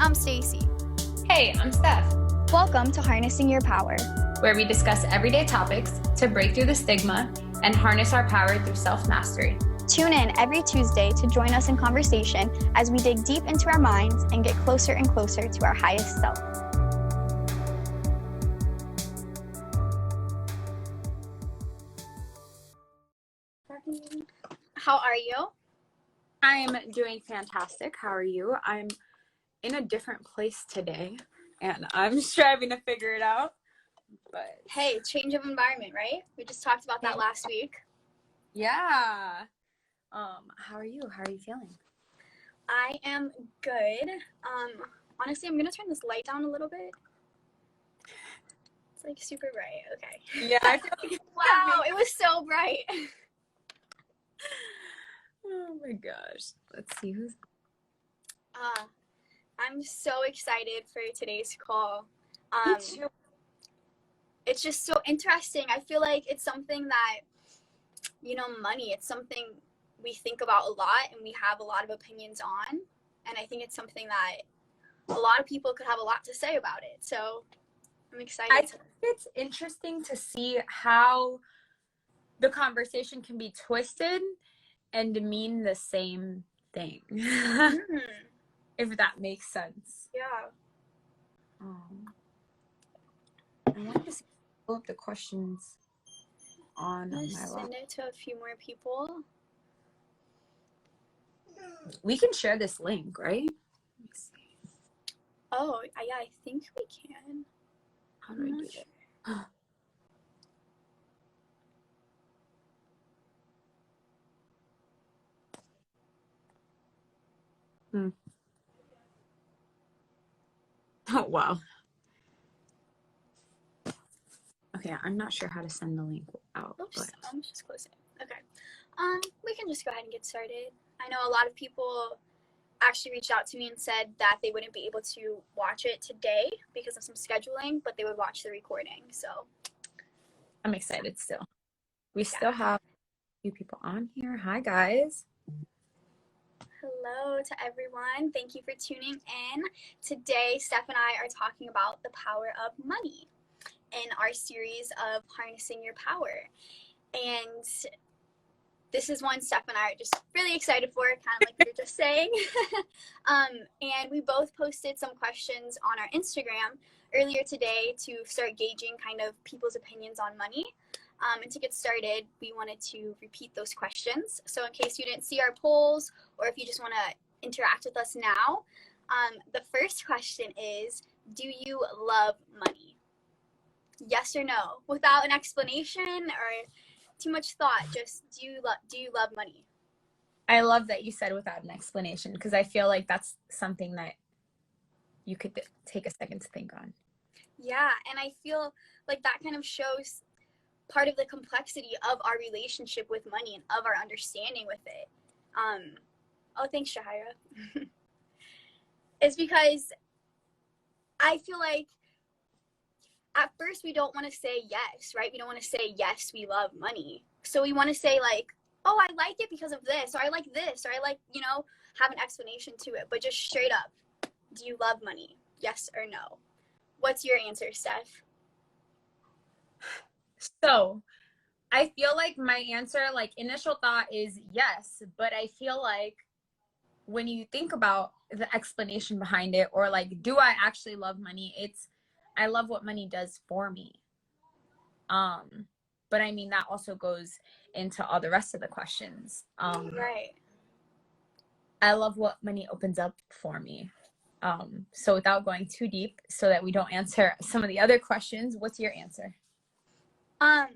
I'm Stacy. Hey, I'm Steph, Welcome to Harnessing Your Power. where we discuss everyday topics to break through the stigma and harness our power through self-mastery. Tune in every Tuesday to join us in conversation as we dig deep into our minds and get closer and closer to our highest self. How are you? I'm doing fantastic. How are you? I'm in a different place today, and I'm striving to figure it out. But Hey, change of environment, right? We just talked about that last week. yeah. How are you? How are you feeling? I am good. Honestly, I'm gonna turn this light down a little bit. It's like super bright. Okay. Yeah, I feel like Wow, it was so bright. oh my gosh. Let's see who's. I'm so excited for today's call. Me too. It's just so interesting. I feel like it's something that, money, it's something we think about a lot and we have a lot of opinions on. And I think it's something that a lot of people could have a lot to say about it. So I'm excited. I think it's interesting to see how the conversation can be twisted and mean the same thing. If that makes sense. Yeah. I want to pull up the questions on my Send it to a few more people. We can share this link, right? Let me see. Oh, yeah, I think we can. How do I do that? Oh, wow. Okay, I'm not sure how to send the link out. Oops, But I'm just closing. Okay. We can just go ahead and get started. I know a lot of people actually reached out to me and said that they wouldn't be able to watch it today because of some scheduling, but they would watch the recording. So I'm excited still. We still have a few people on here. Hi, guys. hello to everyone. Thank you for tuning in. Today, Steph and I are talking about the power of money in our series of Harnessing Your Power. And this is one Steph and I are just really excited for, kind of like you were just saying. And we both posted some questions on our Instagram earlier today to start gauging kind of people's opinions on money. And to get started, we wanted to repeat those questions. So in case you didn't see our polls, or if you just want to interact with us now, the first question is, do you love money? Yes or no? Without an explanation or too much thought, just do you love money? I love that you said without an explanation, because I feel like that's something that you could take a second to think on. Yeah, and I feel like that kind of shows part of the complexity of our relationship with money and of our understanding with it. Oh, thanks, Shahira. It's because I feel like at first we don't want to say yes, right? We don't want to say yes, we love money. So we want to say like, oh, I like it because of this, or I like this, or I like, have an explanation to it. But just straight up, do you love money? Yes or no? What's your answer, Steph? So I feel like my answer, like initial thought is yes, but I feel like when you think about the explanation behind it, or like, do I actually love money? It's, I love what money does for me. But I mean, that also goes into all the rest of the questions. Right. I love what money opens up for me. So without going too deep, so that we don't answer some of the other questions, what's your answer? I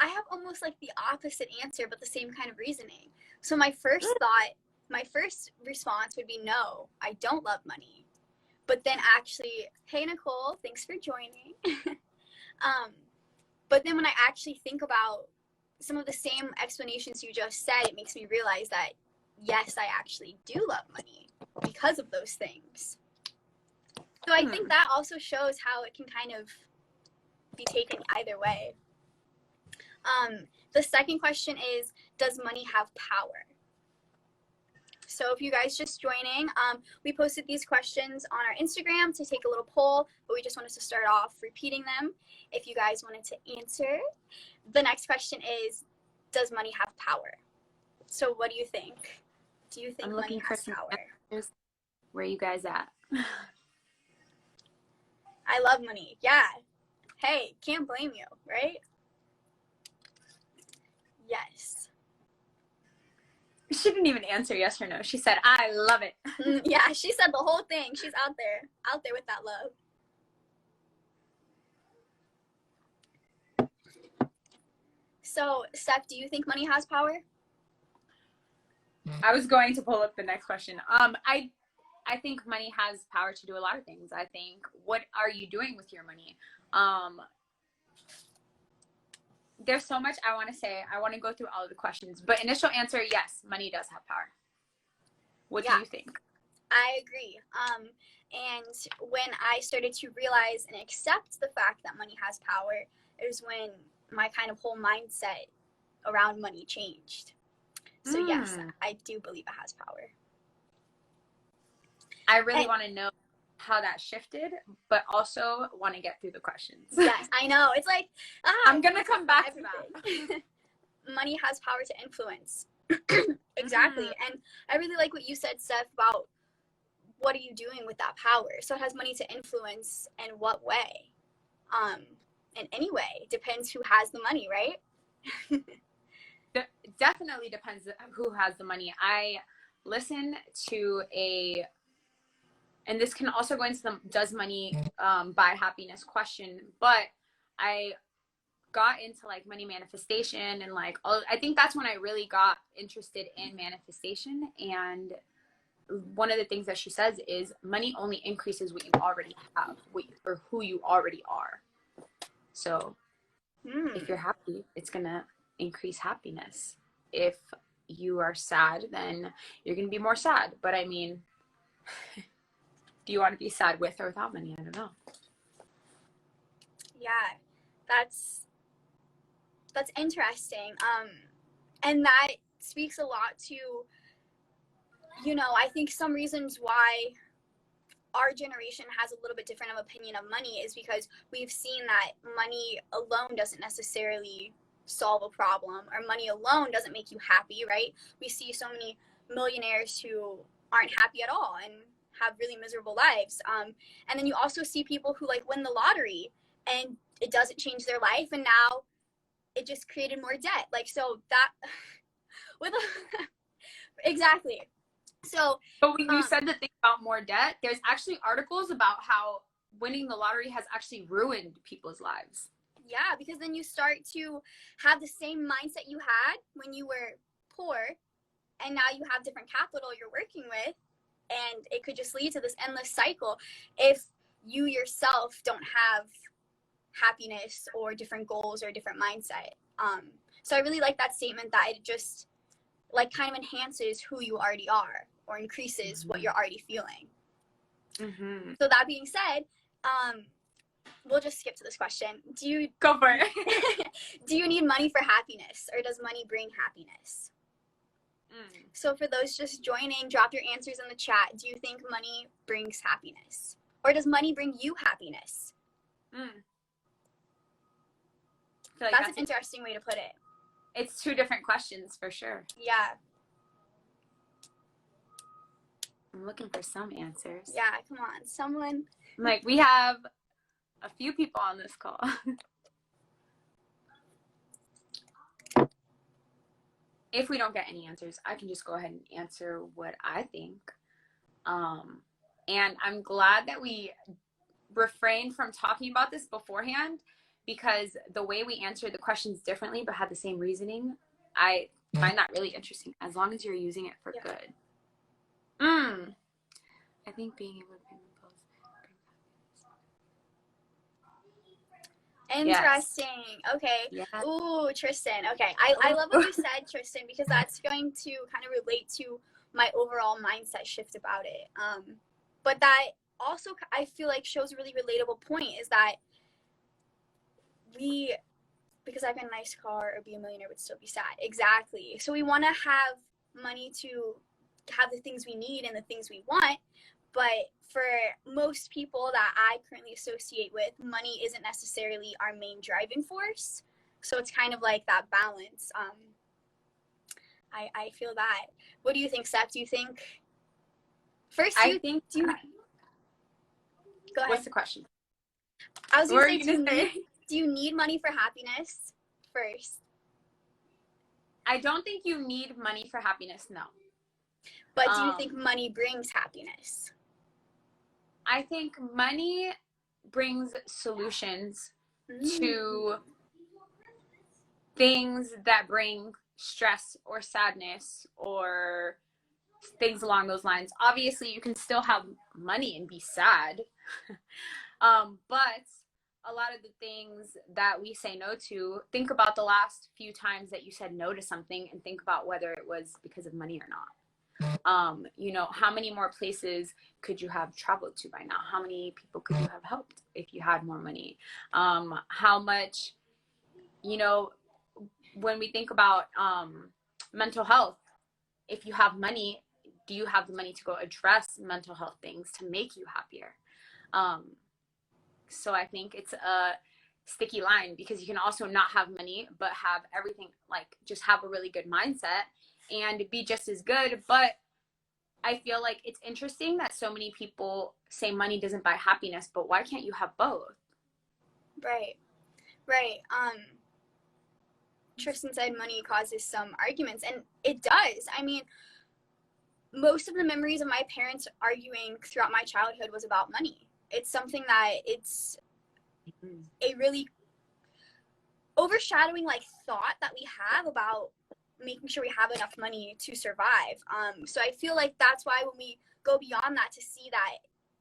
have almost like the opposite answer, but the same kind of reasoning. So my first response would be no, I don't love money. But then actually, hey Nicole, thanks for joining. But then when I actually think about some of the same explanations you just said, it makes me realize that yes, I actually do love money because of those things. So I think that also shows how it can kind of be taken either way. The second question is, does money have power? So if you guys just joining, we posted these questions on our Instagram to take a little poll, but we just wanted to start off repeating them if you guys wanted to answer. The next question is, does money have power? So what do you think? Do you think money has power? Where are you guys at? I love money. Yeah. Hey, can't blame you, right? Yes. She didn't even answer yes or no. She said, I love it. Yeah, she said the whole thing. She's out there with that love. So, Steph, do you think money has power? I was going to pull up the next question. I think money has power to do a lot of things. I think, what are you doing with your money? There's so much I want to say. I want to go through all of the questions, but initial answer, yes, money does have power. What do you think? I agree. And when I started to realize and accept the fact that money has power, it was when my kind of whole mindset around money changed. So yes, I do believe it has power. I really want to know how that shifted, but also want to get through the questions. Yes, I know. It's like, I'm going to come back to that. Money has power to influence. Exactly. And I really like what you said, Steph, about what are you doing with that power? So it has money to influence in what way? In any way. Depends who has the money, right? Definitely depends who has the money. I listened to and this can also go into the does money buy happiness question, but I got into like money manifestation and like I think that's when I really got interested in manifestation. And one of the things that she says is money only increases what you already have, or who you already are. So if you're happy, it's gonna increase happiness. If you are sad, then you're gonna be more sad. But I mean, do you want to be sad with or without money? I don't know. Yeah, that's interesting. And that speaks a lot to, I think some reasons why our generation has a little bit different of opinion of money is because we've seen that money alone doesn't necessarily solve a problem, or money alone doesn't make you happy, right? We see so many millionaires who aren't happy at all and have really miserable lives. And then you also see people who like win the lottery and it doesn't change their life, and now it just created more debt. Like, so that with exactly. So, but when you said the thing about more debt, there's actually articles about how winning the lottery has actually ruined people's lives. Yeah, because then you start to have the same mindset you had when you were poor, and now you have different capital you're working with, and it could just lead to this endless cycle if you yourself don't have happiness or different goals or different mindset. So I really like that statement, that it just like kind of enhances who you already are, or increases what you're already feeling. So that being said, we'll just skip to this question. Do you go for it? Do you need money for happiness, or does money bring happiness? So for those just joining, drop your answers in the chat. Do you think money brings happiness, or does money bring you happiness? Like that's an interesting way to put it. It's two different questions for sure. Yeah. I'm looking for some answers. Yeah, come on, someone. Like, we have a few people on this call. If we don't get any answers, I can just go ahead and answer what I think. And I'm glad that we refrained from talking about this beforehand, because the way we answered the questions differently but had the same reasoning, I find that really interesting, as long as you're using it for good. I think being able to pay my bills. Interesting. Yes. Okay. Yes. Ooh, Tristan. Okay. I love what you said, Tristan, because that's going to kind of relate to my overall mindset shift about it. But that also, I feel like, shows a really relatable point, is that because I have a nice car or be a millionaire would still be sad. Exactly. So we want to have money to have the things we need and the things we want. But for most people that I currently associate with, money isn't necessarily our main driving force. So it's kind of like that balance. I feel that. What do you think, Steph? Do you think first I think do you go ahead. What's the question? I was gonna say, do you need money for happiness first? I don't think you need money for happiness, no. But do you think money brings happiness? I think money brings solutions to things that bring stress or sadness or things along those lines. Obviously, you can still have money and be sad. But a lot of the things that we say no to, think about the last few times that you said no to something and think about whether it was because of money or not. You know, how many more places could you have traveled to by now? How many people could you have helped if you had more money? How much, you know, when we think about mental health, if you have money, do you have the money to go address mental health things to make you happier? So I think it's a sticky line, because you can also not have money but have everything, like just have a really good mindset and be just as good. But I feel like it's interesting that so many people say money doesn't buy happiness, but why can't you have both? Right. Tristan said money causes some arguments, and it does. I mean, most of the memories of my parents arguing throughout my childhood was about money. It's something that it's a really overshadowing like thought that we have about making sure we have enough money to survive. So I feel like that's why when we go beyond that to see that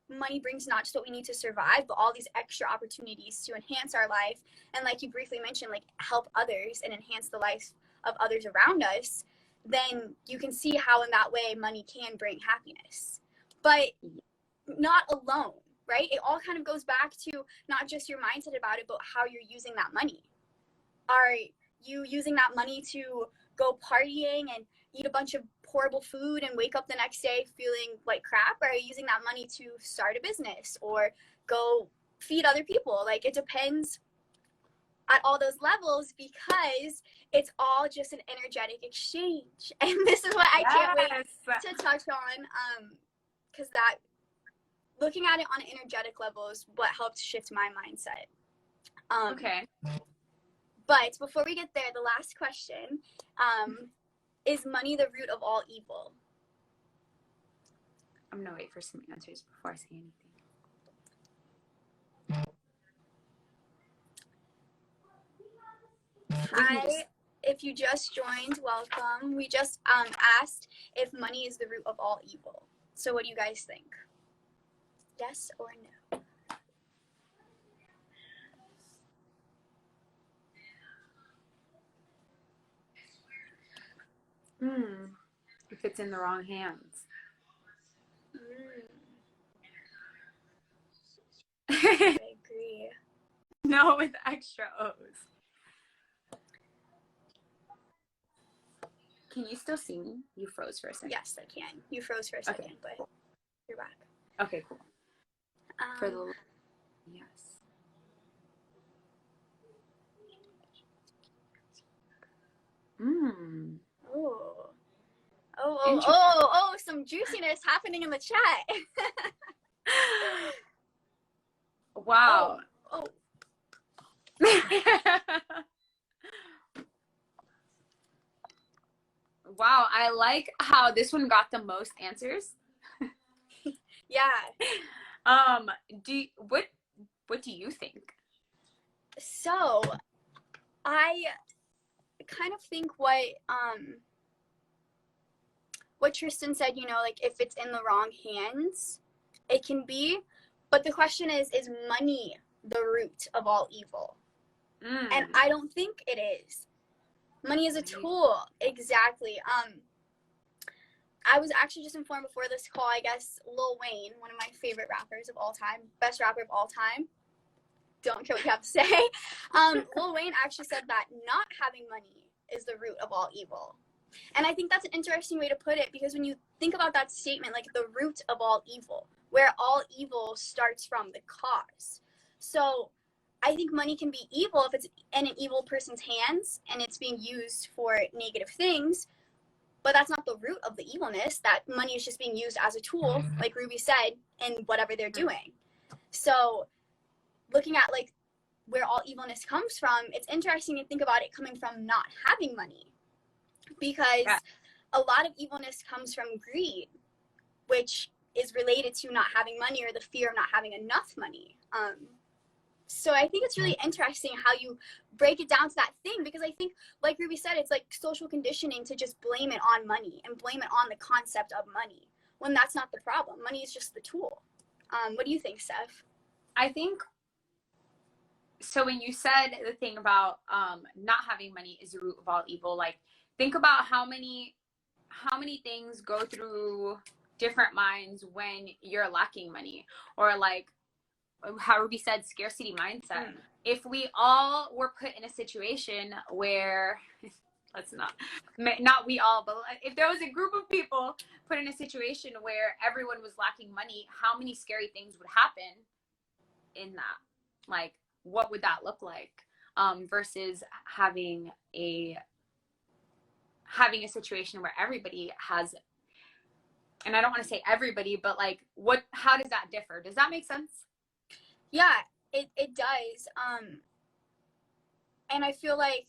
money brings not just what we need to survive, but all these extra opportunities to enhance our life, and like you briefly mentioned, like help others and enhance the life of others around us, then you can see how in that way money can bring happiness. But not alone, right? It all kind of goes back to not just your mindset about it, but how you're using that money. Are you using that money to go partying and eat a bunch of horrible food and wake up the next day feeling like crap? Or are you using that money to start a business or go feed other people? Like, it depends at all those levels, because it's all just an energetic exchange. And this is what I can't wait to touch on, because that looking at it on an energetic level is what helped shift my mindset. Okay. But before we get there, the last question, is money the root of all evil? I'm gonna wait for some answers before I say anything. Hi, if you just joined, welcome. We just asked if money is the root of all evil. So what do you guys think? Yes or no? If it's in the wrong hands. I agree. No, with extra O's. Can you still see me? You froze for a second. Yes, I can. You froze for a second, okay. But you're back. Okay, cool. For the yes. Oh, some juiciness happening in the chat. Wow. Wow, I like how this one got the most answers. Yeah. What do you think? So, I kind of think what Tristan said, you know, like if it's in the wrong hands, it can be, but the question is money the root of all evil? And I don't think it is. Money is a tool. Exactly. I was actually just informed before this call, I guess Lil Wayne, one of my favorite rappers of all time, best rapper of all time, don't care what you have to say, Lil Wayne actually said that not having money is the root of all evil. And I think that's an interesting way to put it, because when you think about that statement, like the root of all evil, where all evil starts from, the cause. So I think money can be evil if it's in an evil person's hands and it's being used for negative things, but that's not the root of the evilness. That money is just being used as a tool, like Ruby said, in whatever they're doing. So looking at like where all evilness comes from, it's interesting to think about it coming from not having money, because a lot of evilness comes from greed, which is related to not having money or the fear of not having enough money. So I think it's really interesting how you break it down to that thing, because I think, like Ruby said, it's like social conditioning to just blame it on money and blame it on the concept of money, when that's not the problem. Money is just the tool. What do you think, Steph? I think, so when you said the thing about not having money is the root of all evil, like think about how many things go through different minds when you're lacking money, or like how Ruby said, scarcity mindset. If we all were put in a situation where let's not we all, but if there was a group of people put in a situation where everyone was lacking money, how many scary things would happen in that? Like, what would that look like? Versus having a situation where everybody has, and I don't want to say everybody, but like, how does that differ? Does that make sense? Yeah, it does. And I feel like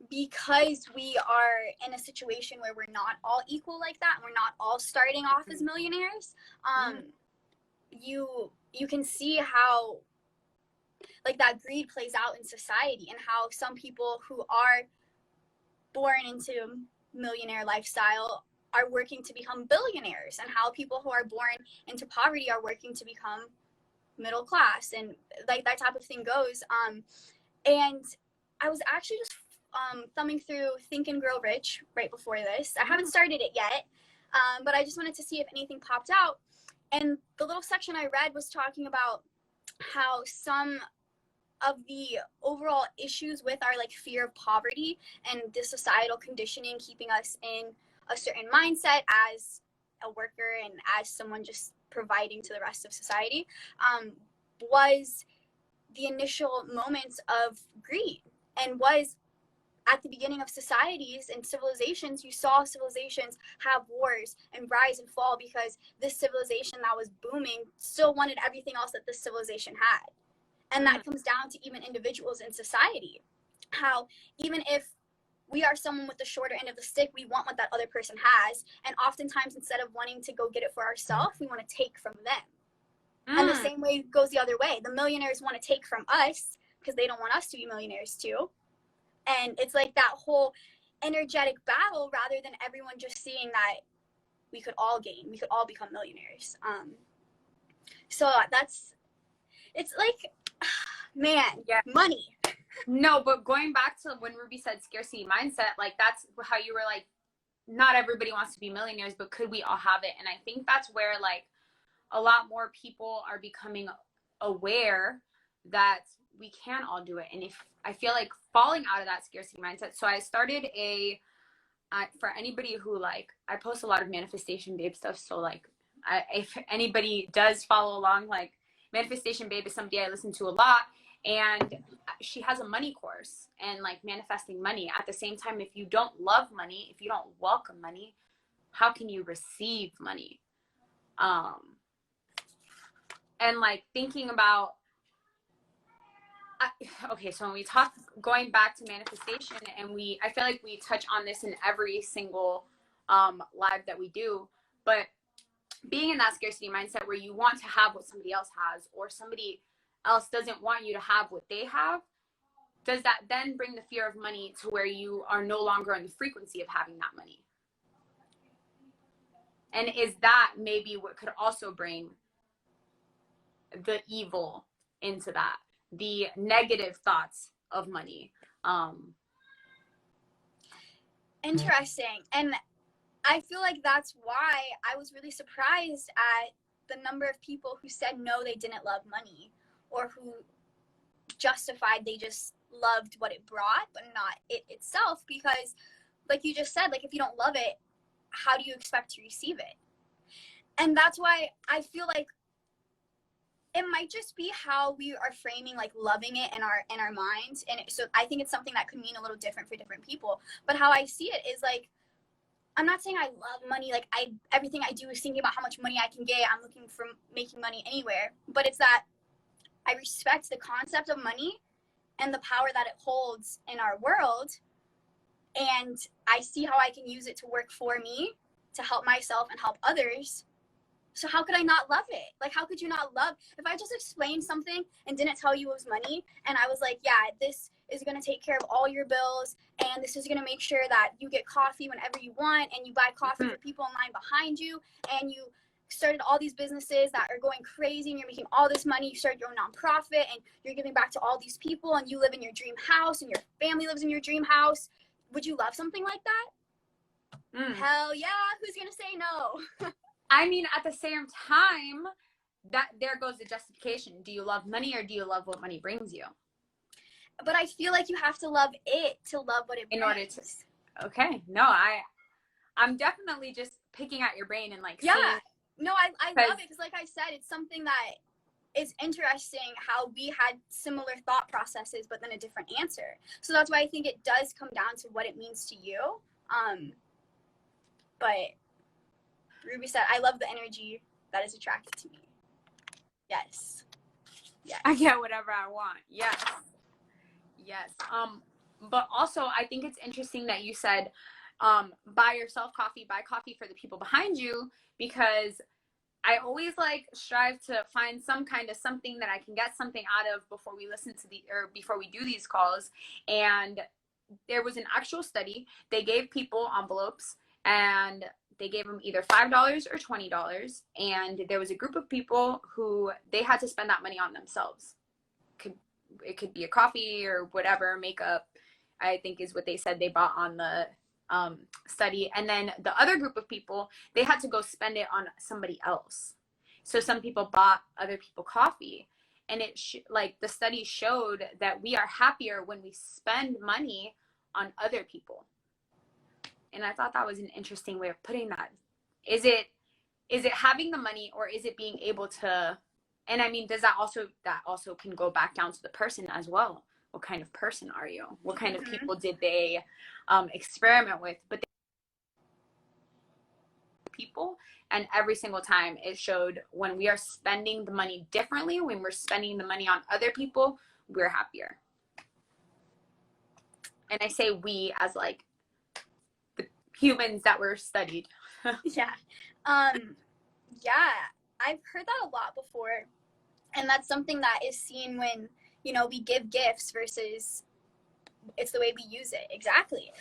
because we are in a situation where we're not all equal like that, and we're not all starting off as millionaires, you can see how like that greed plays out in society, and how some people who are born into millionaire lifestyle are working to become billionaires, and how people who are born into poverty are working to become middle class, and like that type of thing goes. And I was actually just thumbing through Think and Grow Rich right before this. I haven't started it yet, but I just wanted to see if anything popped out. And the little section I read was talking about how some of the overall issues with our like fear of poverty and the societal conditioning keeping us in a certain mindset as a worker and as someone just providing to the rest of society, was the initial moments of greed, and was at the beginning of societies and civilizations. You saw civilizations have wars and rise and fall because this civilization that was booming still wanted everything else that this civilization had. And that comes down to even individuals in society, how even if we are someone with the shorter end of the stick, we want what that other person has, and oftentimes instead of wanting to go get it for ourselves, we want to take from them. And the same way goes the other way. The millionaires want to take from us because they don't want us to be millionaires too. And it's like that whole energetic battle, rather than everyone just seeing that we could all gain, we could all become millionaires. So it's like, man, money. No, but going back to when Ruby said scarcity mindset, like that's how you were like, not everybody wants to be millionaires, but could we all have it? And I think that's where like a lot more people are becoming aware that we can all do it. And if I feel like falling out of that scarcity mindset, so I started for anybody who like, I post a lot of manifestation babe stuff, so like if anybody does follow along, like manifestation babe is somebody I listen to a lot, and she has a money course and like manifesting money. At the same time, if you don't love money, if you don't welcome money, how can you receive money? And like thinking about, okay, so when we talk, going back to manifestation, and I feel like we touch on this in every single live that we do, but being in that scarcity mindset where you want to have what somebody else has, or somebody else doesn't want you to have what they have, does that then bring the fear of money to where you are no longer on the frequency of having that money? And is that maybe what could also bring the evil into that, the negative thoughts of money? Interesting. And I feel like that's why I was really surprised at the number of people who said no, they didn't love money, or who justified they just loved what it brought but not it itself. Because like you just said, like if you don't love it, how do you expect to receive it? And that's why I feel like it might just be how we are framing like loving it in our minds. And so I think it's something that could mean a little different for different people. But how I see it is like, I'm not saying I love money. Like everything I do is thinking about how much money I can get. I'm looking for making money anywhere. But it's that I respect the concept of money and the power that it holds in our world. And I see how I can use it to work for me, to help myself and help others. So how could I not love it? Like, how could you not love, if I just explained something and didn't tell you it was money, and I was like, yeah, this is going to take care of all your bills, and this is going to make sure that you get coffee whenever you want, and you buy coffee for people in line behind you, and you started all these businesses that are going crazy, and you're making all this money, you started your own nonprofit, and you're giving back to all these people, and you live in your dream house, and your family lives in your dream house. Would you love something like that? Hell yeah, who's going to say no? I mean, at the same time, that there goes the justification. Do you love money, or do you love what money brings you? But I feel like you have to love it to love what it brings. In order to, okay, no, I'm definitely just picking at your brain and like, yeah, no, I love it because, like I said, it's something that is interesting how we had similar thought processes, but then a different answer. So that's why I think it does come down to what it means to you. But Ruby said, I love the energy that is attracted to me. Yes. Yes. I get whatever I want. Yes. Yes. But also I think it's interesting that you said, buy yourself coffee, buy coffee for the people behind you, because I always like strive to find some kind of something that I can get something out of before we listen to before we do these calls. And there was an actual study. They gave people envelopes, and they gave them either $5 or $20. And there was a group of people who they had to spend that money on themselves. It could be a coffee or whatever, makeup, I think is what they said they bought on the study. And then the other group of people, they had to go spend it on somebody else. So some people bought other people coffee. And it like the study showed that we are happier when we spend money on other people. And I thought that was an interesting way of putting that. Is it having the money, or is it being able to, and I mean, does that also can go back down to the person as well. What kind of person are you? What kind of people did they experiment with? But people, and every single time it showed when we are spending the money differently, when we're spending the money on other people, we're happier. And I say we as like humans that were studied. Yeah. Yeah, I've heard that a lot before. And that's something that is seen when, we give gifts versus it's the way we use it. Exactly.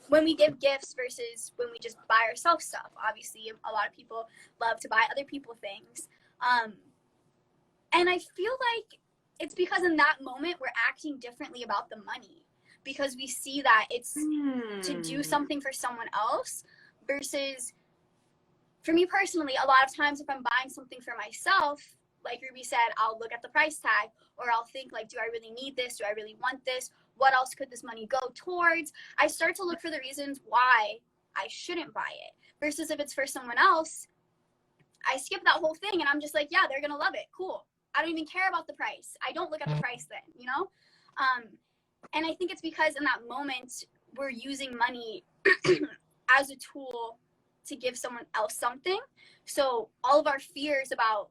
When we give gifts versus when we just buy ourselves stuff. Obviously, a lot of people love to buy other people things. And I feel like it's because in that moment we're acting differently about the money, because we see that it's to do something for someone else versus, for me personally, a lot of times if I'm buying something for myself, like Ruby said, I'll look at the price tag, or I'll think like, do I really need this? Do I really want this? What else could this money go towards? I start to look for the reasons why I shouldn't buy it. Versus if it's for someone else, I skip that whole thing and I'm just like, yeah, they're going to love it. Cool. I don't even care about the price. I don't look at the price then, And I think it's because in that moment, we're using money as a tool to give someone else something. So all of our fears about,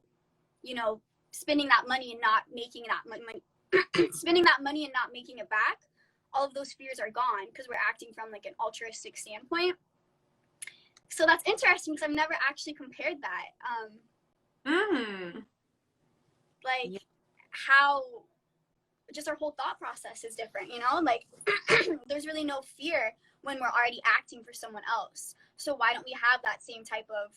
spending that money and not making that money, spending that money and not making it back, all of those fears are gone because we're acting from like an altruistic standpoint. So that's interesting because I've never actually compared that. Like how just our whole thought process is different, like there's really no fear when we're already acting for someone else. So why don't we have that same type of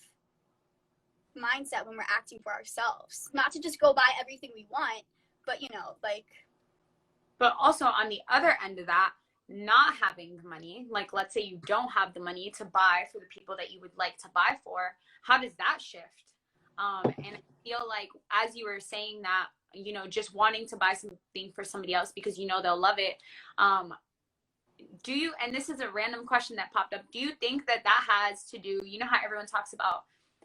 mindset when we're acting for ourselves? Not to just go buy everything we want, but but also on the other end of that, not having the money, like let's say you don't have the money to buy for the people that you would like to buy for, how does that shift? And I feel like as you were saying that, just wanting to buy something for somebody else because they'll love it, do you, and this is a random question that popped up, do you think that that has to do, you know how everyone talks about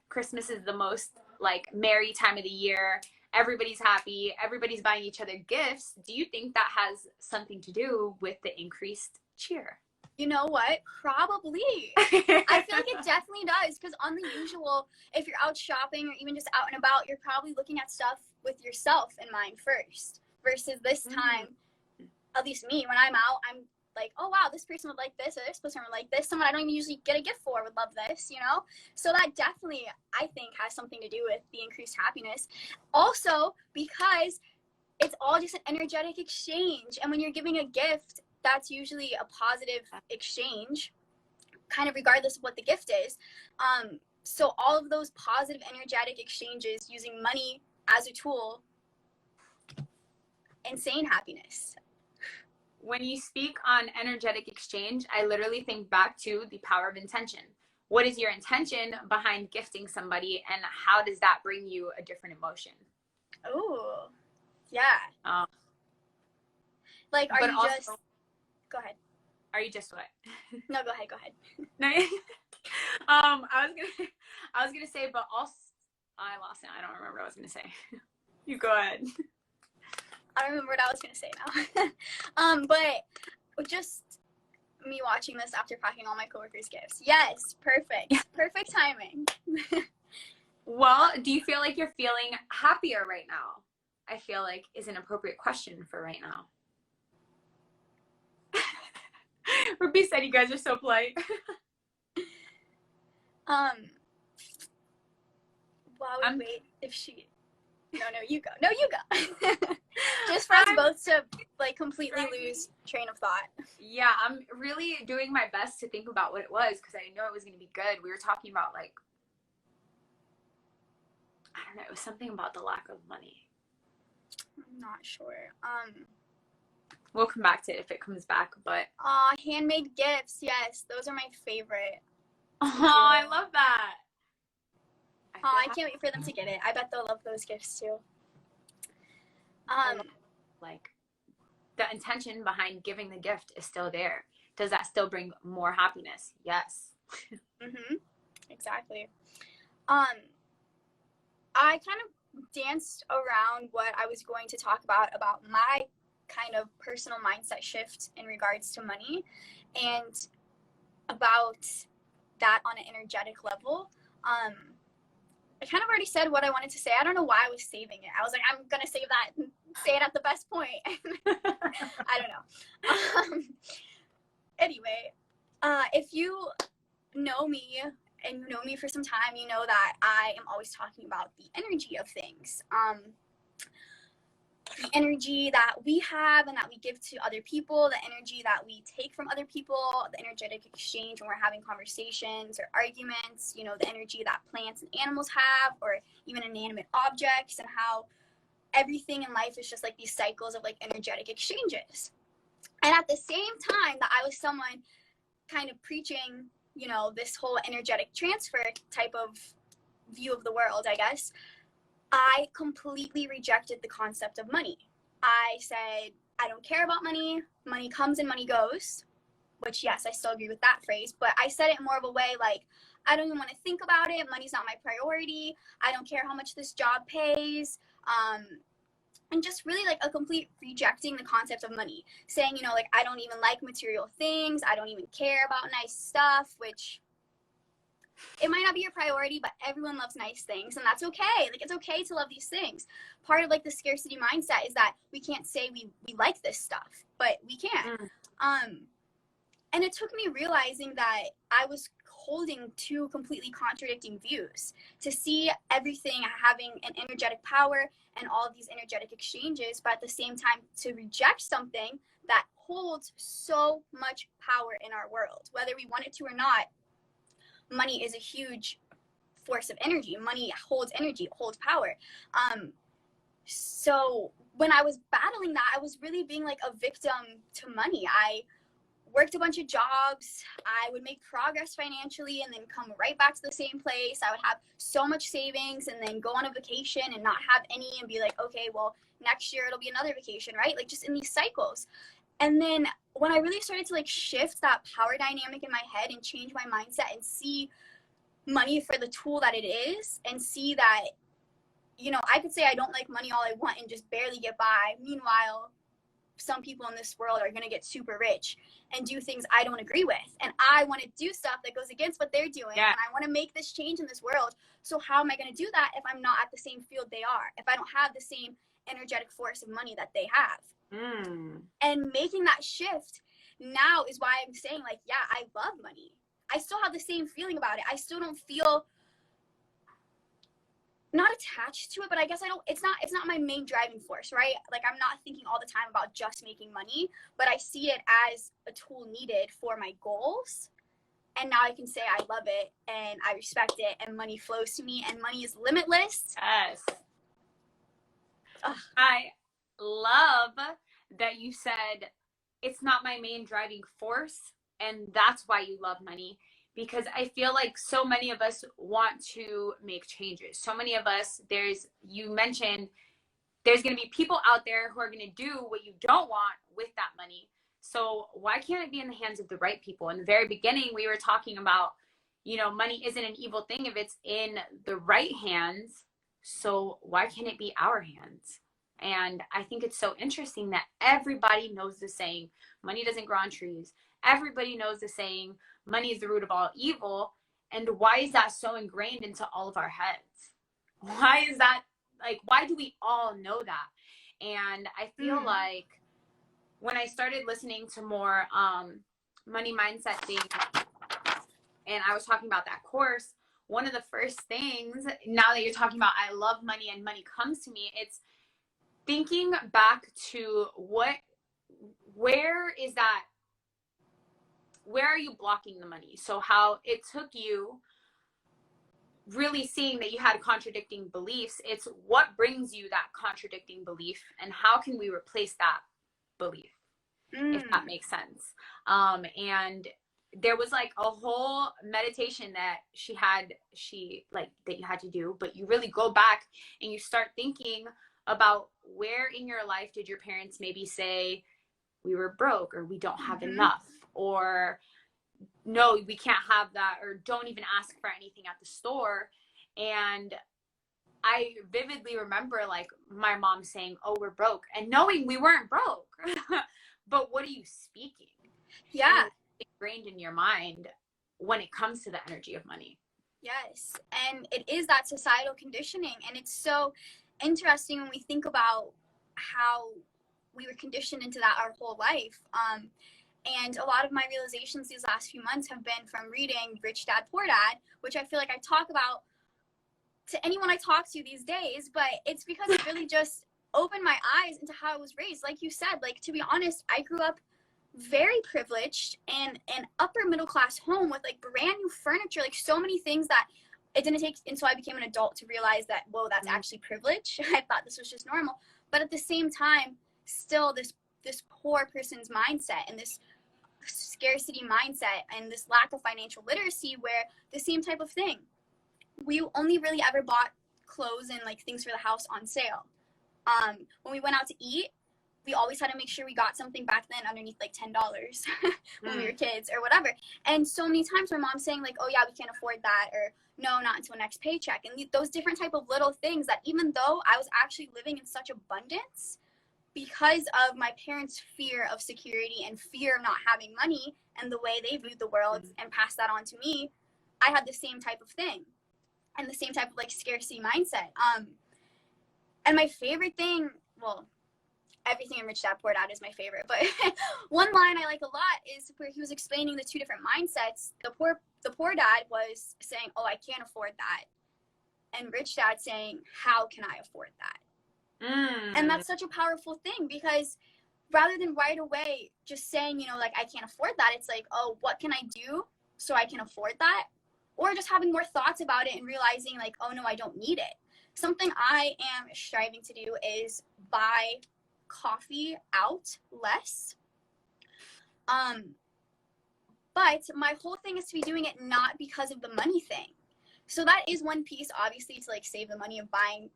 Christmas is the most like merry time of the year, everybody's happy, everybody's buying each other gifts, do you think that has something to do with the increased cheer? You know what? Probably. I feel like it definitely does, because on the usual, if you're out shopping or even just out and about, you're probably looking at stuff with yourself in mind first, versus this time, at least me, when I'm out, I'm like, oh wow, this person would like this, or this person would like this, someone I don't even usually get a gift for would love this, you know? So that definitely, I think, has something to do with the increased happiness. Also, because it's all just an energetic exchange, and when you're giving a gift, that's usually a positive exchange, kind of regardless of what the gift is. So all of those positive energetic exchanges using money as a tool, insane happiness. When you speak on energetic exchange, I literally think back to the power of intention. What is your intention behind gifting somebody, and how does that bring you a different emotion? Oh, yeah. Like, are you just... Go ahead. Are you just what? No, go ahead. Go ahead. No. I was gonna say, but also I lost it. I don't remember what I was gonna say. You go ahead. I don't remember what I was gonna say now. But just me watching this after packing all my coworkers' gifts. Yes, perfect. Perfect timing. Well, do you feel like you're feeling happier right now? I feel like is an appropriate question for right now. Ruby said you guys are so polite. While we wait, if she... No, you go. No, you go. Just for us both to like completely lose train of thought. Yeah, I'm really doing my best to think about what it was, because I know it was going to be good. We were talking about like, I don't know, it was something about the lack of money. I'm not sure. We'll come back to it if it comes back, but handmade gifts, yes, those are my favorite. Oh, I love that. I can't wait for them to get it. I bet they'll love those gifts too. Like the intention behind giving the gift is still there. Does that still bring more happiness? Yes. Exactly. I kind of danced around what I was going to talk about my kind of personal mindset shift in regards to money, and about that on an energetic level. I kind of already said what I wanted to say. I don't know why I was saving it. I was like, I'm going to save that and say it at the best point. I don't know. Anyway, if you know me and you know me for some time, you know that I am always talking about the energy of things. The energy that we have and that we give to other people, the energy that we take from other people, the energetic exchange when we're having conversations or arguments, you know, the energy that plants and animals have, or even inanimate objects, and how everything in life is just like these cycles of like energetic exchanges. And at the same time that I was someone kind of preaching, you know, this whole energetic transfer type of view of the world, I guess, I completely rejected the concept of money. I said, I don't care about money. Money comes and money goes, which, yes, I still agree with that phrase, but I said it in more of a way like, I don't even want to think about it. Money's not my priority. I don't care how much this job pays. And just really like a complete rejecting the concept of money, saying, you know, like, I don't even like material things. I don't even care about nice stuff, which it might not be your priority, but everyone loves nice things, and that's okay. Like, it's okay to love these things. Part of like the scarcity mindset is that we can't say we like this stuff, but we can. And it took me realizing that I was holding two completely contradicting views, to see everything having an energetic power and all of these energetic exchanges, but at the same time to reject something that holds so much power in our world, whether we want it to or not. Money is a huge force of energy. Money holds energy, it holds power. So when I was battling that, I was really being like a victim to money. I worked a bunch of jobs. I would make progress financially and then come right back to the same place. I would have so much savings and then go on a vacation and not have any and be like, okay, well, next year it'll be another vacation, right? Like, just in these cycles. And then when I really started to like shift that power dynamic in my head and change my mindset and see money for the tool that it is, and see that, you know, I could say I don't like money all I want and just barely get by. Meanwhile, some people in this world are going to get super rich and do things I don't agree with. And I want to do stuff that goes against what they're doing. Yeah. And I want to make this change in this world. So how am I going to do that if I'm not at the same field they are? If I don't have the same energetic force of money that they have? And making that shift now is why I'm saying, like, yeah, I love money. I still have the same feeling about it. I still don't feel not attached to it, but I guess it's not my main driving force, right? Like, I'm not thinking all the time about just making money, but I see it as a tool needed for my goals. And now I can say I love it and I respect it, and money flows to me, and money is limitless. Yes. I love that you said it's not my main driving force, and that's why you love money. Because I feel like so many of us want to make changes. So many of us, you mentioned, there's going to be people out there who are going to do what you don't want with that money. So why can't it be in the hands of the right people? In the very beginning, we were talking about, you know, money isn't an evil thing if it's in the right hands. So why can't it be our hands? And I think it's so interesting that everybody knows the saying, money doesn't grow on trees. Everybody knows the saying, money is the root of all evil. And why is that so ingrained into all of our heads? Why is that, like, why do we all know that? And I feel like when I started listening to more money mindset things, and I was talking about that course, one of the first things, now that you're talking about I love money and money comes to me, it's thinking back to where are you blocking the money? So how it took you really seeing that you had contradicting beliefs. It's what brings you that contradicting belief, and how can we replace that belief, if that makes sense. And there was like a whole meditation that that you had to do, but you really go back and you start thinking about where in your life did your parents maybe say we were broke, or we don't have enough, or no, we can't have that, or don't even ask for anything at the store. And I vividly remember like my mom saying, oh, we're broke, and knowing we weren't broke. But what are you speaking? Yeah. It's ingrained in your mind when it comes to the energy of money. Yes. And it is that societal conditioning. And it's so interesting when we think about how we were conditioned into that our whole life. And a lot of my realizations these last few months have been from reading Rich Dad, Poor Dad, which I feel like I talk about to anyone I talk to these days, but it's because it really just opened my eyes into how I was raised. Like you said, like, to be honest, I grew up very privileged in an upper middle class home with like brand new furniture, like so many things that it didn't take until I became an adult to realize that, whoa, that's actually privilege. I thought this was just normal. But at the same time, still this poor person's mindset and this scarcity mindset and this lack of financial literacy, where the same type of thing. We only really ever bought clothes and like things for the house on sale. When we went out to eat, we always had to make sure we got something back then underneath like $10 when we were kids or whatever. And so many times my mom's saying like, oh yeah, we can't afford that, or no, not until next paycheck. And those different type of little things that even though I was actually living in such abundance, because of my parents' fear of security and fear of not having money and the way they viewed the world and passed that on to me, I had the same type of thing and the same type of like scarcity mindset. And my favorite thing, well, everything in Rich Dad Poor Dad is my favorite, but one line I like a lot is where he was explaining the two different mindsets. The poor dad was saying, oh, I can't afford that. And Rich Dad saying, how can I afford that? And that's such a powerful thing, because rather than right away just saying, you know, like, I can't afford that, it's like, oh, what can I do so I can afford that? Or just having more thoughts about it and realizing like, oh no, I don't need it. Something I am striving to do is buy coffee out less. But my whole thing is to be doing it not because of the money thing. So that is one piece, obviously, to like save the money of buying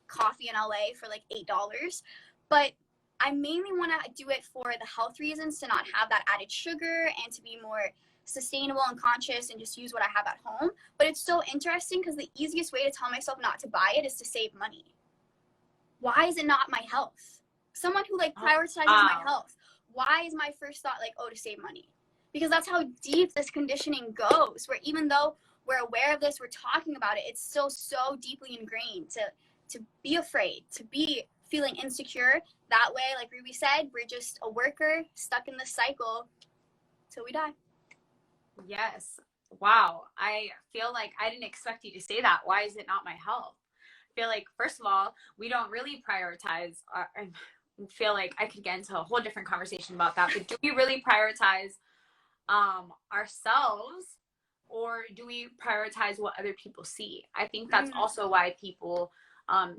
coffee in LA for like $8. But I mainly want to do it for the health reasons, to not have that added sugar and to be more sustainable and conscious and just use what I have at home. But it's so interesting because the easiest way to tell myself not to buy it is to save money. Why is it not my health? Someone who like prioritizes my health. Why is my first thought like, oh, to save money? Because that's how deep this conditioning goes, where even though we're aware of this, we're talking about it, it's still so deeply ingrained to be afraid, to be feeling insecure. That way, like Ruby said, we're just a worker stuck in this cycle till we die. Yes. Wow. I feel like I didn't expect you to say that. Why is it not my health? I feel like, first of all, we don't really prioritize I feel like I could get into a whole different conversation about that, but do we really prioritize ourselves, or do we prioritize what other people see? I think that's also why people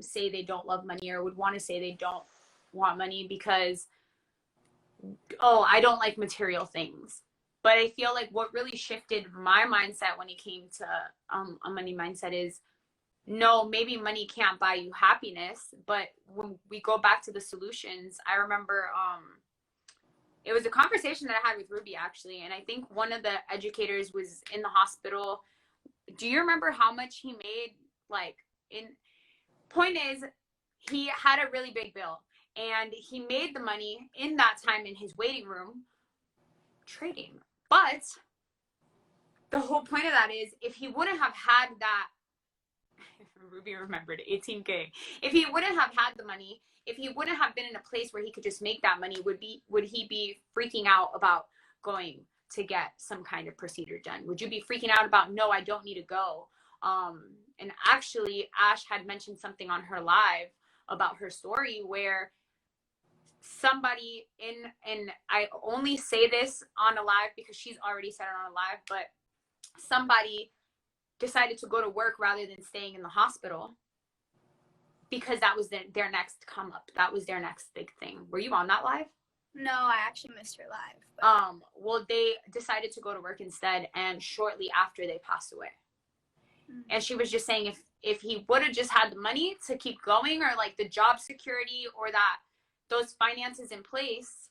say they don't love money, or would want to say they don't want money, because, oh, I don't like material things. But I feel like what really shifted my mindset when it came to a money mindset is, no, maybe money can't buy you happiness, but when we go back to the solutions, I remember it was a conversation that I had with Ruby, actually, and I think one of the educators was in the hospital. Do you remember how much he made? Like, point is, he had a really big bill, and he made the money in that time in his waiting room trading. But the whole point of that is, if he wouldn't have had that, Ruby remembered 18K. If he wouldn't have had the money, if he wouldn't have been in a place where he could just make that money, would he be freaking out about going to get some kind of procedure done? Would you be freaking out about, no, I don't need to go? And actually, Ash had mentioned something on her live about her story where somebody and I only say this on a live because she's already said it on a live, but somebody decided to go to work rather than staying in the hospital because that was their next come up. That was their next big thing. Were you on that live? No, I actually missed her live. But... well, they decided to go to work instead, and shortly after they passed away. And she was just saying, if he would have just had the money to keep going, or like the job security, or that those finances in place,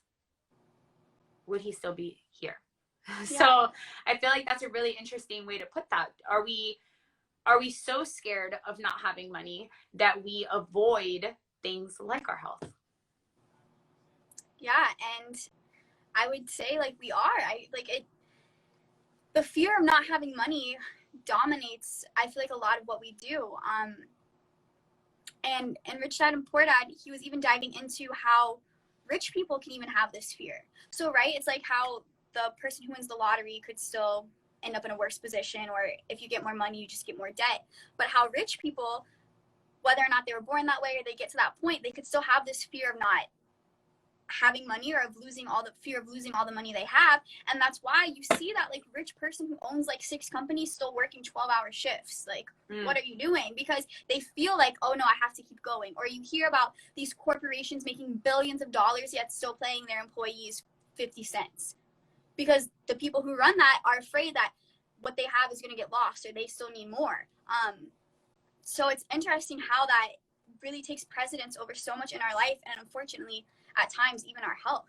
would he still be here? Yeah. So I feel like that's a really interesting way to put that. Are we so scared of not having money that we avoid things like our health? Yeah, and I would say like we are. The fear of not having money dominates, I feel like, a lot of what we do. And Rich Dad and Poor Dad, he was even diving into how rich people can even have this fear. So, right, it's like how the person who wins the lottery could still end up in a worse position, or if you get more money, you just get more debt. But how rich people, whether or not they were born that way or they get to that point, they could still have this fear of not having money, or of losing all the money they have. And that's why you see that like rich person who owns like 6 companies still working 12-hour shifts. Like, what are you doing? Because they feel like, oh no, I have to keep going. Or you hear about these corporations making billions of dollars yet still paying their employees 50 cents, because the people who run that are afraid that what they have is going to get lost, or they still need more. So it's interesting how that really takes precedence over so much in our life, and unfortunately at times even our health.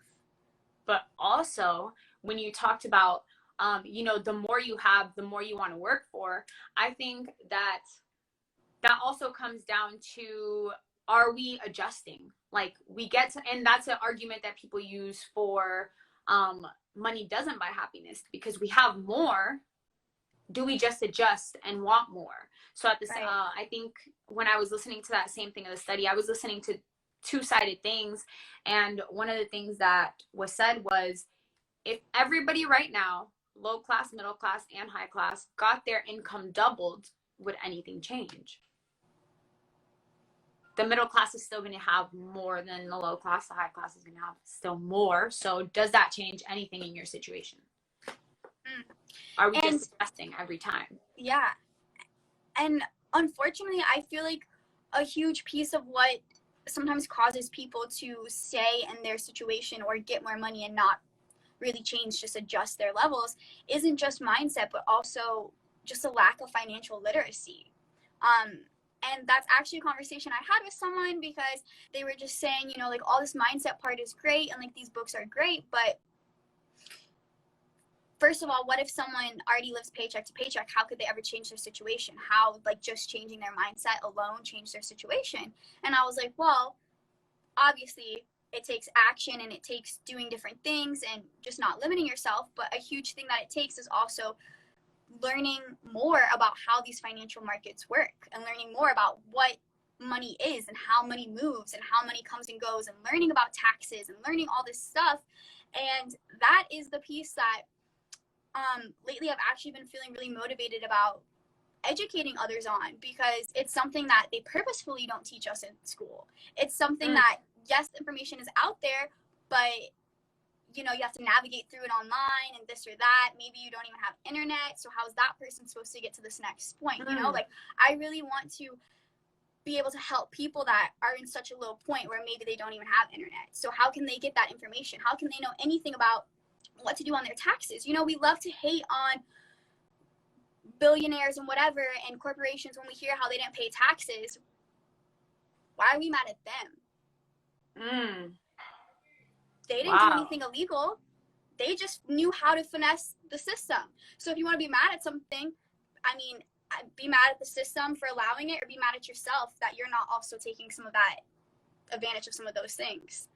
But also, when you talked about the more you have, the more you want to work for, I think that also comes down to, are we adjusting? Like, we get to, and that's an argument that people use for money doesn't buy happiness, because we have more. Do we just adjust and want more? So at this, right. I think when I was listening to that same thing in the study, I was listening to two-sided things. And one of the things that was said was, if everybody right now, low class, middle class, and high class, got their income doubled, would anything change? The middle class is still going to have more than the low class. The high class is going to have still more. So does that change anything in your situation? Are we just adjusting every time? Yeah. And unfortunately, I feel like a huge piece of what sometimes causes people to stay in their situation or get more money and not really change, just adjust their levels, isn't just mindset, but also just a lack of financial literacy. And that's actually a conversation I had with someone, because they were just saying, you know, like, all this mindset part is great and like these books are great, but first of all, what if someone already lives paycheck to paycheck? How could they ever change their situation? How, like, just changing their mindset alone change their situation? And I was like, well, obviously it takes action and it takes doing different things and just not limiting yourself. But a huge thing that it takes is also learning more about how these financial markets work, and learning more about what money is and how money moves and how money comes and goes, and learning about taxes and learning all this stuff. And that is the piece that lately I've actually been feeling really motivated about educating others on, because it's something that they purposefully don't teach us in school. It's something that, yes, information is out there, but you know, you have to navigate through it online and this or that. Maybe you don't even have internet, so how is that person supposed to get to this next point? You know, like, I really want to be able to help people that are in such a low point where maybe they don't even have internet. So how can they get that information? How can they know anything about what to do on their taxes? You know, we love to hate on billionaires and whatever and corporations when we hear how they didn't pay taxes. Why are we mad at them? They didn't do anything illegal. They just knew how to finesse the system. So if you want to be mad at something, I mean, be mad at the system for allowing it, or be mad at yourself that you're not also taking some of that advantage of some of those things.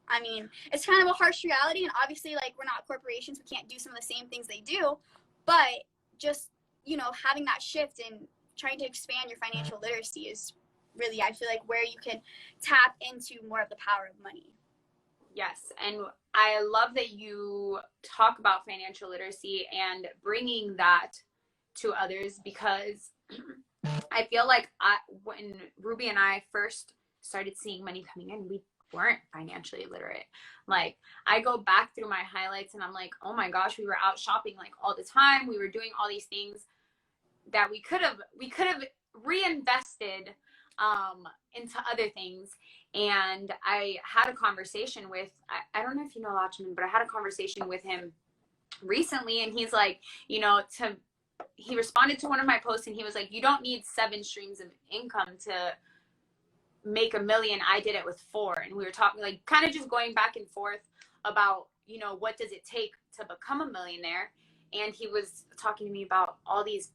I mean, it's kind of a harsh reality, and obviously, like, we're not corporations, we can't do some of the same things they do, but just, you know, having that shift and trying to expand your financial literacy is really, I feel like, where you can tap into more of the power of money. Yes, and I love that you talk about financial literacy and bringing that to others, because I feel like when Ruby and I first started seeing money coming in, we weren't financially literate. Like, I go back through my highlights and I'm like, oh my gosh, we were out shopping like all the time. We were doing all these things that we could have reinvested into other things. And I had a conversation with, I don't know if you know Lachman, but I had a conversation with him recently, and he's like, you know, he responded to one of my posts and he was like, you don't need 7 streams of income to make $1 million. I did it with 4. And we were talking, like, kind of just going back and forth about, you know, what does it take to become a millionaire? And he was talking to me about all these,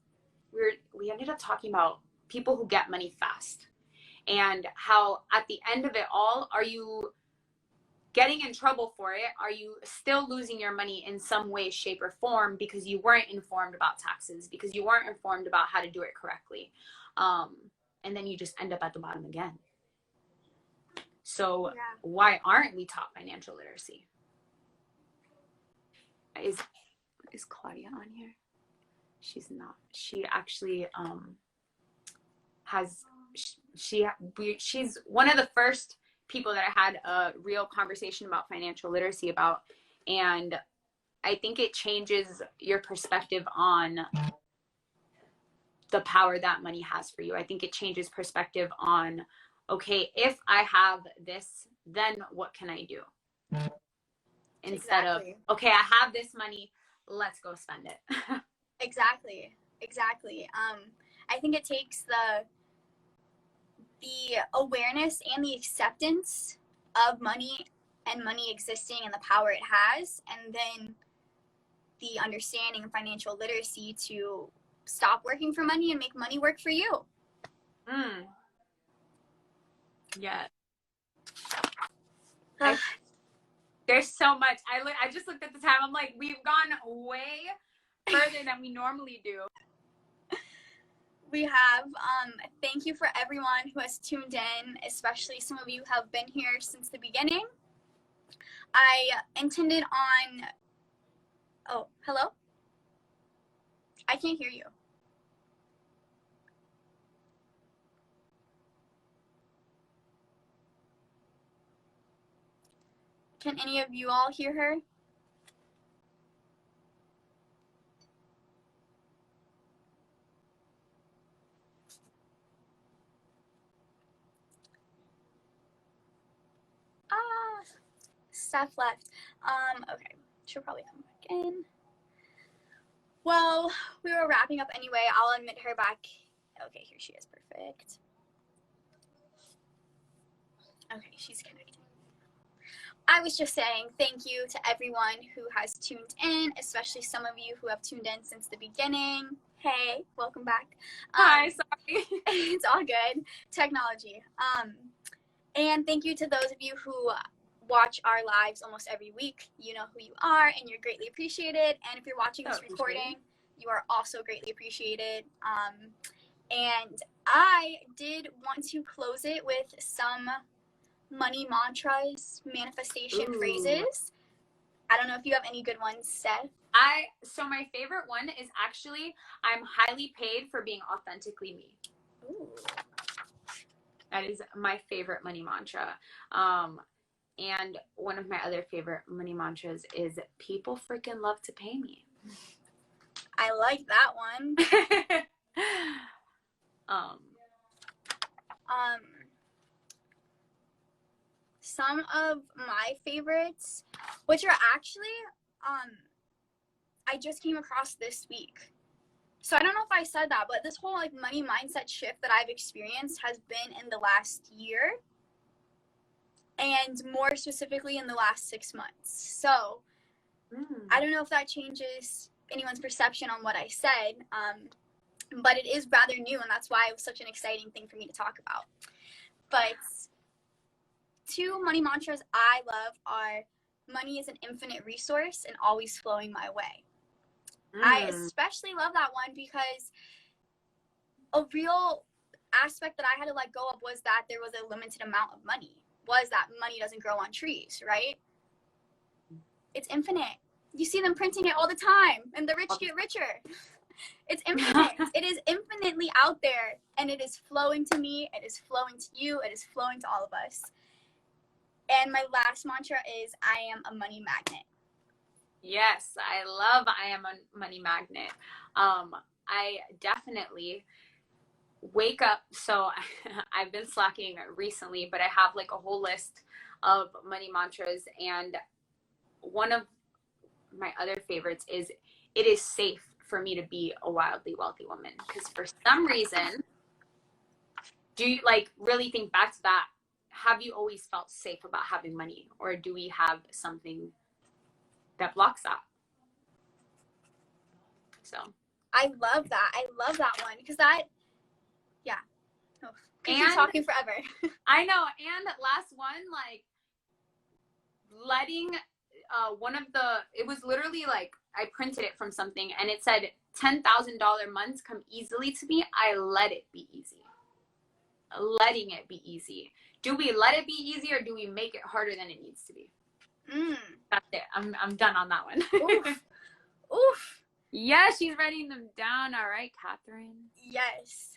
we ended up talking about people who get money fast, and how at the end of it all, are you getting in trouble for it? Are you still losing your money in some way, shape, or form because you weren't informed about taxes, because you weren't informed about how to do it correctly? And then you just end up at the bottom again. So why aren't we taught financial literacy? Is Claudia on here? She's not. She actually she's one of the first people that I had a real conversation about financial literacy about. And I think it changes your perspective on the power that money has for you. I think it changes perspective on, okay, if I have this, then what can I do? Instead of, okay, I have this money, let's go spend it. Exactly. I think it takes the awareness and the acceptance of money and money existing and the power it has, and then the understanding of financial literacy to stop working for money and make money work for you. Yeah. There's so much. I just looked at the time. I'm like, we've gone way further than we normally do. We have. Thank you for everyone who has tuned in, especially some of you who have been here since the beginning. I intended on... Oh, hello? I can't hear you. Can any of you all hear her? Steph left. Okay, she'll probably come back in. Well, we were wrapping up anyway. I'll admit her back. Okay, here she is. Perfect. Okay, she's connecting. I was just saying thank you to everyone who has tuned in, especially some of you who have tuned in since the beginning. Hey, welcome back. Hi, sorry. It's all good. Technology. And thank you to those of you who watch our lives almost every week. You know who you are, and you're greatly appreciated. And if you're watching this recording, you are also greatly appreciated. And I did want to close it with some money mantras, manifestation phrases. I don't know if you have any good ones, Steph. So my favorite one is actually, I'm highly paid for being authentically me. Ooh. That is my favorite money mantra. And one of my other favorite money mantras is people freaking love to pay me. I like that one. Some of my favorites, which are actually, I just came across this week. So I don't know if I said that, but this whole like money mindset shift that I've experienced has been in the last year, and more specifically in the last 6 months. So I don't know if that changes anyone's perception on what I said, but it is rather new, and that's why it was such an exciting thing for me to talk about. But 2 money mantras I love are money is an infinite resource and always flowing my way. I especially love that one because a real aspect that I had to let go of was that there was a limited amount of money, was that money doesn't grow on trees, right? It's infinite. You see them printing it all the time, and the rich get richer. It's infinite. It is infinitely out there, and it is flowing to me, it is flowing to you, it is flowing to all of us. And my last mantra is, I am a money magnet. Yes, I love I am a money magnet. I definitely wake up. So I've been slacking recently, but I have like a whole list of money mantras. And one of my other favorites is, it is safe for me to be a wildly wealthy woman. Because for some reason, do you like really think back to that? Have you always felt safe about having money, or do we have something that blocks that? So I love that. I love that one because that, yeah. Oh, keep talking forever. I know. And last one, like letting one of the, it was literally like, I printed it from something and it said $10,000 months come easily to me. I let it be easy. Letting it be easy. Do we let it be easy, or do we make it harder than it needs to be? That's it. I'm done on that one. Oof. Oof. Yeah, she's writing them down. All right, Catherine. Yes.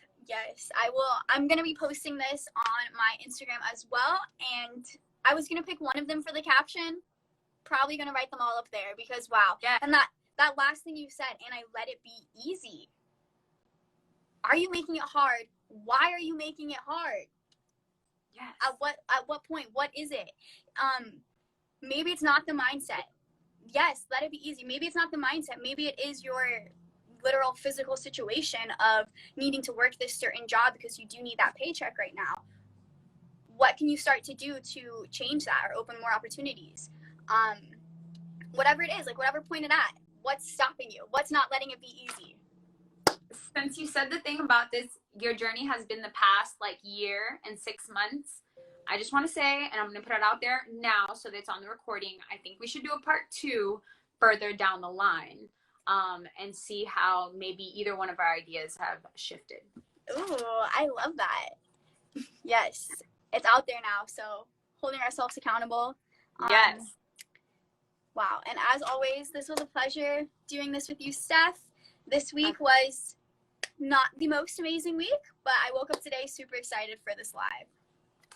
I will. I'm going to be posting this on my Instagram as well. And I was going to pick one of them for the caption. Probably going to write them all up there because, wow. Yeah. And that last thing you said, and I let it be easy. Are you making it hard? Why are you making it hard? Yes. At what point? What is it? Maybe it's not the mindset. Yes, let it be easy. Maybe it's not the mindset. Maybe it is your literal physical situation of needing to work this certain job because you do need that paycheck right now. What can you start to do to change that or open more opportunities? Whatever it is, like whatever point it at, what's stopping you? What's not letting it be easy? Since you said the thing about this, your journey has been the past like year and 6 months. I just want to say, and I'm going to put it out there now so that it's on the recording, I think we should do a part 2 further down the line, and see how maybe either one of our ideas have shifted. Ooh, I love that. Yes, it's out there now, so holding ourselves accountable. Yes. Wow, and as always, this was a pleasure doing this with you, Steph. This week was not the most amazing week, but I woke up today super excited for this live.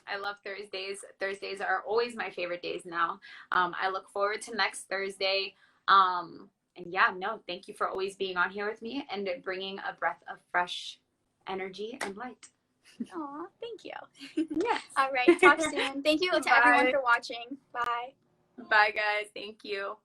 I love Thursdays. Thursdays are always my favorite days now. I look forward to next Thursday. And yeah, no, thank you for always being on here with me and bringing a breath of fresh energy and light. Aw, thank you. Yes. All right, talk soon. Thank you to everyone for watching. Bye. Bye, guys. Thank you.